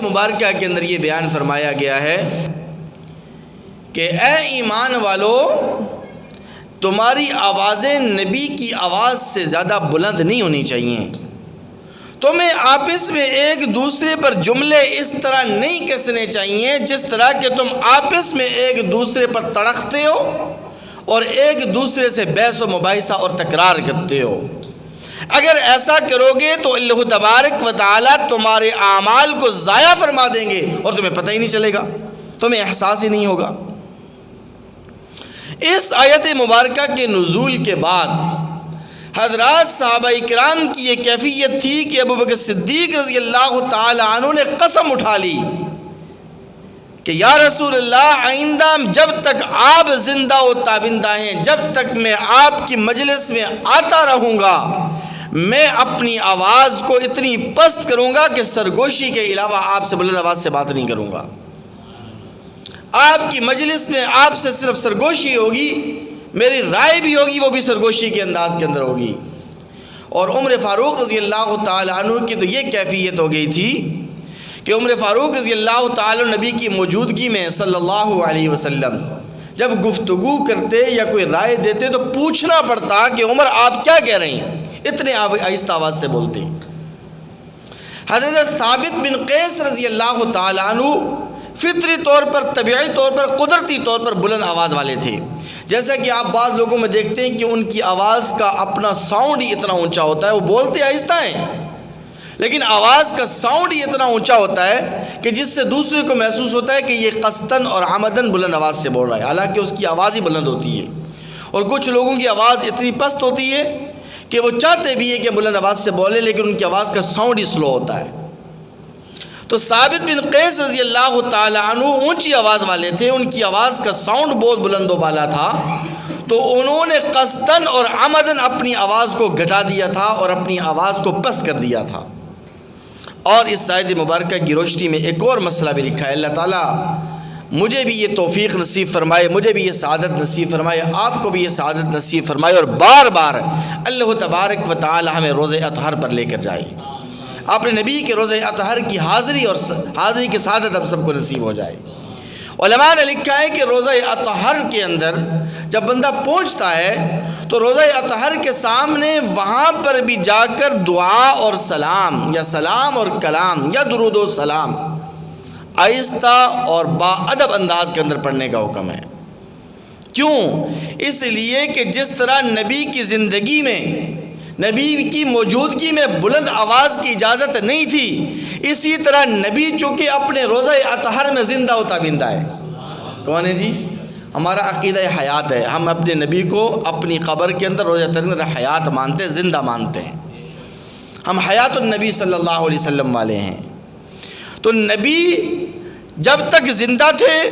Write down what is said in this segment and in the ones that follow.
مبارکہ کے اندر یہ بیان فرمایا گیا ہے کہ اے ایمان والو، تمہاری آوازیں نبی کی آواز سے زیادہ بلند نہیں ہونی چاہیے۔ تمہیں آپس میں ایک دوسرے پر جملے اس طرح نہیں کسنے چاہیے جس طرح کہ تم آپس میں ایک دوسرے پر تڑکتے ہو اور ایک دوسرے سے بحث و مباحثہ اور تکرار کرتے ہو۔ اگر ایسا کرو گے تو اللہ تبارک و تعالیٰ تمہارے اعمال کو ضائع فرما دیں گے اور تمہیں پتہ ہی نہیں چلے گا، تمہیں احساس ہی نہیں ہوگا۔ اس آیت مبارکہ کے نزول کے بعد حضرات صحابہ اکرام کی یہ کیفیت تھی کہ ابوبکر صدیق رضی اللہ تعالی عنہ نے قسم اٹھا لی کہ یا رسول اللہ، آئندہ جب تک آپ زندہ و تابندہ ہیں، جب تک میں آپ کی مجلس میں آتا رہوں گا، میں اپنی آواز کو اتنی پست کروں گا کہ سرگوشی کے علاوہ آپ سے بلند آواز سے بات نہیں کروں گا۔ آپ کی مجلس میں آپ سے صرف سرگوشی ہوگی، میری رائے بھی ہوگی، وہ بھی سرگوشی کے انداز کے اندر ہوگی۔ اور عمر فاروق رضی اللہ تعالی عنہ کی تو یہ کیفیت ہو گئی تھی کہ عمر فاروق رضی اللہ تعالی نبی کی موجودگی میں صلی اللہ علیہ وسلم جب گفتگو کرتے یا کوئی رائے دیتے تو پوچھنا پڑتا کہ عمر آپ کیا کہہ رہے ہیں، اتنے آہستہ آواز سے بولتے۔ حضرت ثابت بن قیس رضی اللہ تعالی عنہ فطری طور پر، طبیعی طور پر، قدرتی طور پر بلند آواز والے تھے۔ جیسا کہ آپ بعض لوگوں میں دیکھتے ہیں کہ ان کی آواز کا اپنا ساؤنڈ ہی اتنا اونچا ہوتا ہے، وہ بولتے آہستہ ہیں لیکن آواز کا ساؤنڈ ہی اتنا اونچا ہوتا ہے کہ جس سے دوسرے کو محسوس ہوتا ہے کہ یہ قصداً اور عمداً بلند آواز سے بول رہا ہے، حالانکہ اس کی آواز ہی بلند ہوتی ہے۔ اور کچھ لوگوں کی آواز اتنی پست ہوتی ہے کہ وہ چاہتے بھی ہے کہ بلند آواز سے بولے لیکن ان کی آواز کا ساؤنڈ ہی سلو ہوتا ہے۔ تو ثابت بن قیس رضی اللہ تعالی عنہ اونچی آواز والے تھے، ان کی آواز کا ساؤنڈ بہت بلند و بالا تھا، تو انہوں نے قصداً اور عمداً اپنی آواز کو گھٹا دیا تھا اور اپنی آواز کو پست کر دیا تھا۔ اور اس آیت مبارکہ کی روشنی میں ایک اور مسئلہ بھی لکھا ہے۔ اللہ تعالیٰ مجھے بھی یہ توفیق نصیب فرمائے، مجھے بھی یہ سعادت نصیب فرمائے، آپ کو بھی یہ سعادت نصیب فرمائے، اور بار بار اللہ تبارک و تعالی ہمیں روزہ اطہر پر لے کر جائے، اپنے نبی کے روزہ اطہر کی حاضری کی سعادت ہم سب کو نصیب ہو جائے۔ علماء نے لکھا ہے کہ روزہ اطہر کے اندر جب بندہ پہنچتا ہے تو روزہ اطہر کے سامنے وہاں پر بھی جا کر دعا اور سلام یا سلام اور کلام یا درود و سلام آہستہ اور با ادب انداز کے اندر پڑھنے کا حکم ہے۔ کیوں؟ اس لیے کہ جس طرح نبی کی زندگی میں، نبی کی موجودگی میں بلند آواز کی اجازت نہیں تھی، اسی طرح نبی چونکہ اپنے روزہ اطہر میں زندہ و تابندہ ہے۔ کون ہے جی؟ ہمارا عقیدہ حیات ہے، ہم اپنے نبی کو اپنی قبر کے اندر روزہ اطہر میں حیات مانتے، زندہ مانتے ہیں، ہم حیات النبی صلی اللہ علیہ وسلم والے ہیں۔ تو نبی جب تک زندہ تھے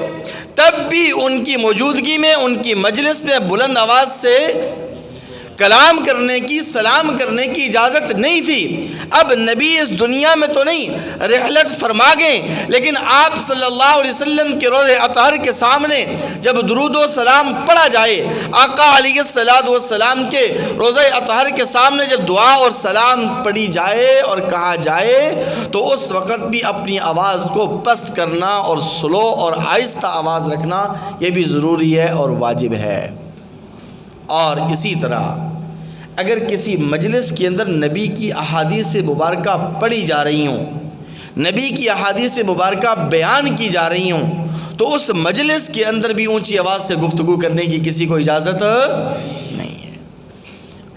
تب بھی ان کی موجودگی میں، ان کی مجلس میں بلند آواز سے کلام کرنے کی، سلام کرنے کی اجازت نہیں تھی۔ اب نبی اس دنیا میں تو نہیں، رحلت فرما گئے، لیکن آپ صلی اللہ علیہ وسلم کے روزہ اطہر کے سامنے جب درود و سلام پڑھا جائے، آقا علیہ السلام کے روزہ اطہر کے سامنے جب دعا اور سلام پڑھی جائے اور کہا جائے تو اس وقت بھی اپنی آواز کو پست کرنا اور سلو اور آہستہ آواز رکھنا یہ بھی ضروری ہے اور واجب ہے۔ اور اسی طرح اگر کسی مجلس کے اندر نبی کی احادیث مبارکہ پڑھی جا رہی ہوں، نبی کی احادیث مبارکہ بیان کی جا رہی ہوں، تو اس مجلس کے اندر بھی اونچی آواز سے گفتگو کرنے کی کسی کو اجازت نہیں ہے۔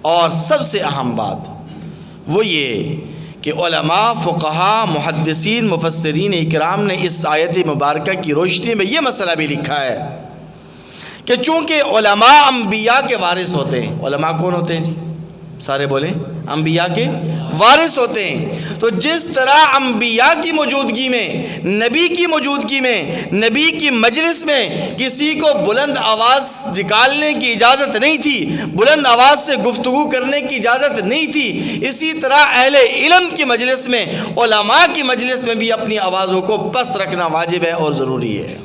اور سب سے اہم بات وہ یہ کہ علماء، فقہاء، محدثین، مفسرین اکرام نے اس آیت مبارکہ کی روشنی میں یہ مسئلہ بھی لکھا ہے کہ چونکہ علماء انبیاء کے وارث ہوتے ہیں۔ علماء کون ہوتے ہیں جی؟ سارے بولیں، انبیاء کے وارث ہوتے ہیں۔ تو جس طرح انبیاء کی موجودگی میں، نبی کی موجودگی میں، نبی کی مجلس میں کسی کو بلند آواز نکالنے کی اجازت نہیں تھی، بلند آواز سے گفتگو کرنے کی اجازت نہیں تھی، اسی طرح اہل علم کی مجلس میں، علماء کی مجلس میں بھی اپنی آوازوں کو پست رکھنا واجب ہے اور ضروری ہے۔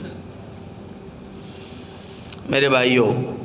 میرے بھائیوں،